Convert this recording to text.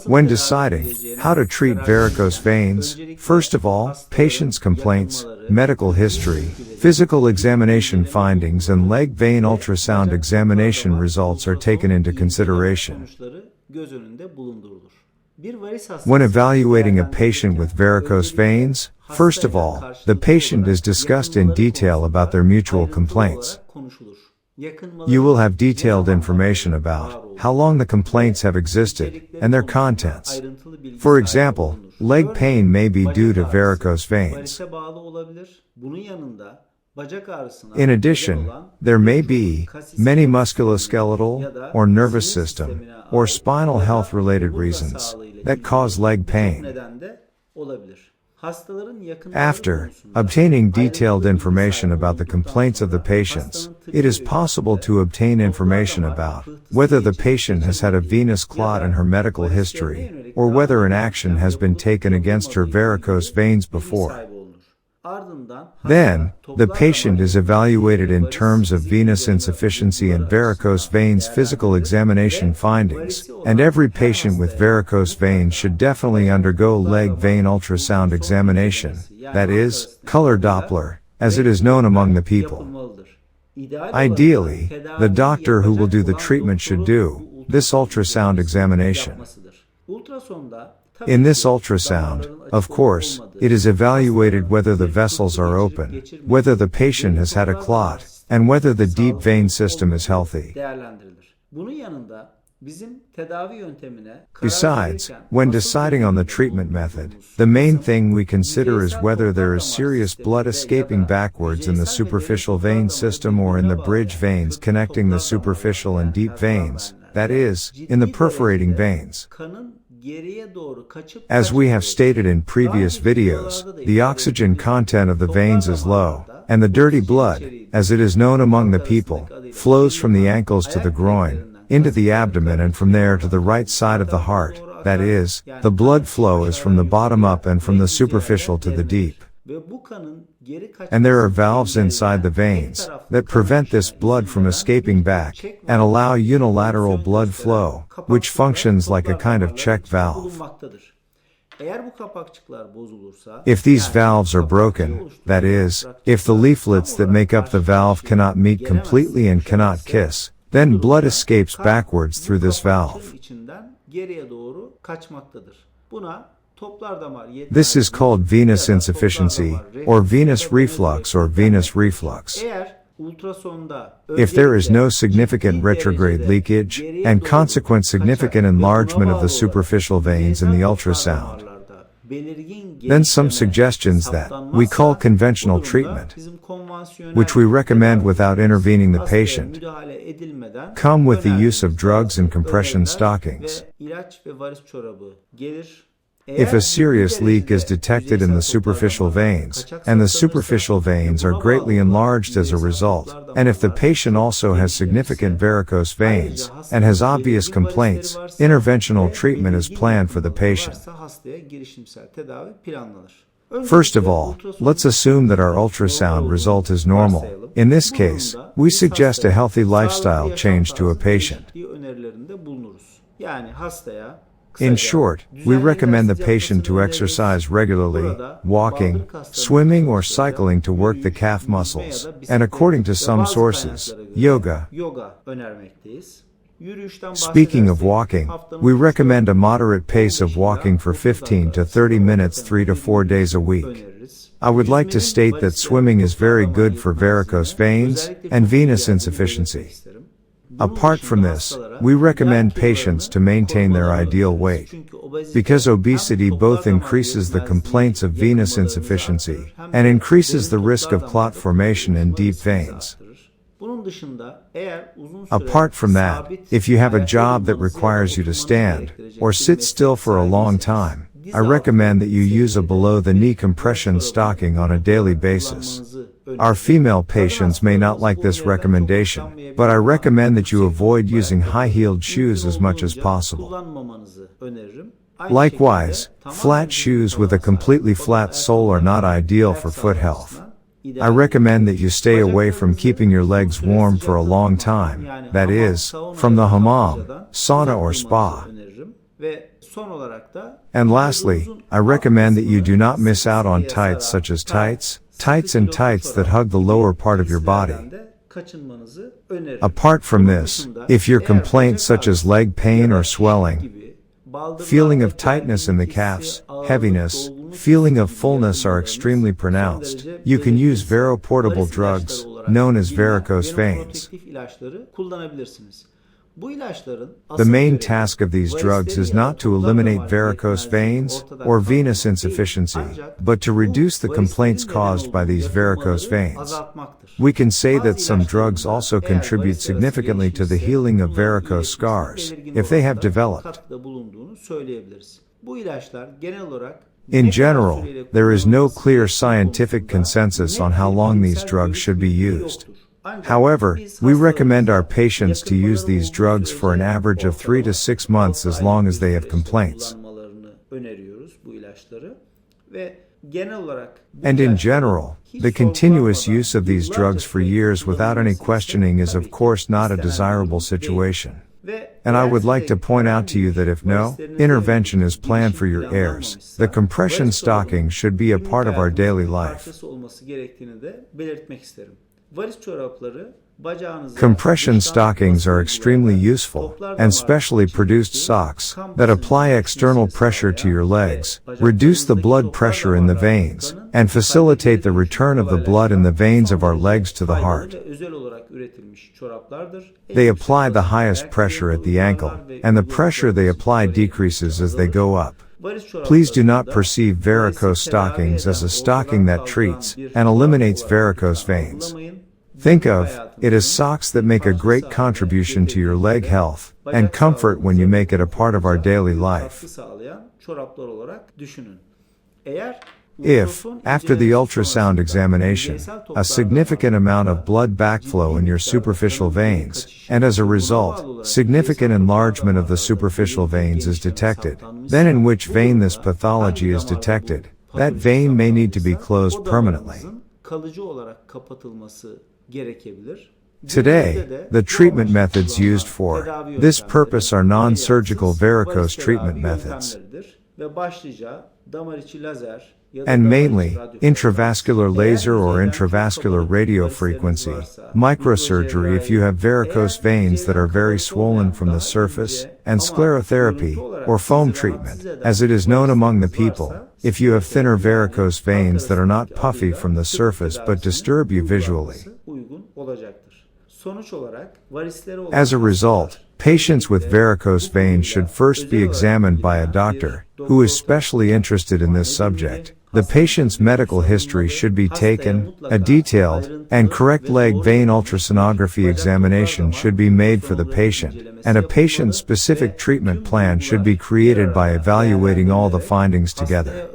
When deciding how to treat varicose veins, first of all, patient's complaints, medical history, physical examination findings and leg vein ultrasound examination results are taken into consideration. When evaluating a patient with varicose veins, first of all, the patient is discussed in detail about their mutual complaints. You will have detailed information about how long the complaints have existed and their contents. For example, leg pain may be due to varicose veins. In addition, there may be many musculoskeletal or nervous system or spinal health related reasons that cause leg pain. After obtaining detailed information about the complaints of the patients, it is possible to obtain information about whether the patient has had a venous clot in her medical history, or whether an action has been taken against her varicose veins before. Then, the patient is evaluated in terms of venous insufficiency and varicose veins physical examination findings, and every patient with varicose veins should definitely undergo leg vein ultrasound examination, that is, color Doppler, as it is known among the people. Ideally, the doctor who will do the treatment should do this ultrasound examination. In this ultrasound, of course, it is evaluated whether the vessels are open, whether the patient has had a clot, and whether the deep vein system is healthy. Besides, when deciding on the treatment method, the main thing we consider is whether there is serious blood escaping backwards in the superficial vein system or in the bridge veins connecting the superficial and deep veins, that is, in the perforating veins. As we have stated in previous videos, the oxygen content of the veins is low, and the dirty blood, as it is known among the people, flows from the ankles to the groin, into the abdomen and from there to the right side of the heart, that is, the blood flow is from the bottom up and from the superficial to the deep. And there are valves inside the veins that prevent this blood from escaping back and allow unilateral blood flow, which functions like a kind of check valve. If these valves are broken, that is, if the leaflets that make up the valve cannot meet completely and cannot kiss, then blood escapes backwards through this valve. This is called venous insufficiency, or venous reflux or venous reflux. If there is no significant retrograde leakage, and consequent significant enlargement of the superficial veins in the ultrasound, then some suggestions that we call conventional treatment, which we recommend without intervening the patient, come with the use of drugs and compression stockings. If a serious leak is detected in the superficial veins, and the superficial veins are greatly enlarged as a result, and if the patient also has significant varicose veins, and has obvious complaints, interventional treatment is planned for the patient. First of all, let's assume that our ultrasound result is normal. In this case, we suggest a healthy lifestyle change to a patient. In short, we recommend the patient to exercise regularly, walking, swimming or cycling to work the calf muscles, and according to some sources, yoga. Speaking of walking, we recommend a moderate pace of walking for 15 to 30 minutes 3 to 4 days a week. I would like to state that swimming is very good for varicose veins and venous insufficiency. Apart from this, we recommend patients to maintain their ideal weight, because obesity both increases the complaints of venous insufficiency and increases the risk of clot formation in deep veins. Apart from that, if you have a job that requires you to stand or sit still for a long time, I recommend that you use a below-the-knee compression stocking on a daily basis. Our female patients may not like this recommendation, but I recommend that you avoid using high-heeled shoes as much as possible. Likewise, flat shoes with a completely flat sole are not ideal for foot health. I recommend that you stay away from keeping your legs warm for a long time, that is, from the hammam, sauna or spa. son olarak da And lastly, I recommend that you do not miss out on tights such as tights and tights that hug the lower part of your body. kaçınmanızı öneririm. Apart from this, if your complaints such as leg pain or swelling, feeling of tightness in the calves, heaviness, feeling of fullness are extremely pronounced, you can use veroportable drugs, known as varicose veins. The main task of these drugs is not to eliminate varicose veins or venous insufficiency, but to reduce the complaints caused by these varicose veins. We can say that some drugs also contribute significantly to the healing of varicose scars, if they have developed. In general, there is no clear scientific consensus on how long these drugs should be used. However, we recommend our patients to use these drugs for an average of 3 to 6 months as long as they have complaints. And in general, the continuous use of these drugs for years without any questioning is of course not a desirable situation. And I would like to point out to you that if no intervention is planned for your heirs, the compression stocking should be a part of our daily life. Compression stockings are extremely useful, and specially produced socks that apply external pressure to your legs, reduce the blood pressure in the veins, and facilitate the return of the blood in the veins of our legs to the heart. They apply the highest pressure at the ankle, and the pressure they apply decreases as they go up. Please do not perceive varicose stockings as a stocking that treats and eliminates varicose veins. Think of it as socks that make a great contribution to your leg health and comfort when you make it a part of our daily life. If, after the ultrasound examination, a significant amount of blood backflow in your superficial veins, and as a result, significant enlargement of the superficial veins is detected, then in which vein this pathology is detected, that vein may need to be closed permanently. Today, the treatment methods used for this purpose are non-surgical varicose treatment methods, and mainly intravascular laser or intravascular radiofrequency, microsurgery if you have varicose veins that are very swollen from the surface, and sclerotherapy, or foam treatment, as it is known among the people, if you have thinner varicose veins that are not puffy from the surface but disturb you visually. As a result, patients with varicose veins should first be examined by a doctor who is specially interested in this subject. The patient's medical history should be taken, a detailed and correct leg vein ultrasonography examination should be made for the patient, and a patient-specific treatment plan should be created by evaluating all the findings together.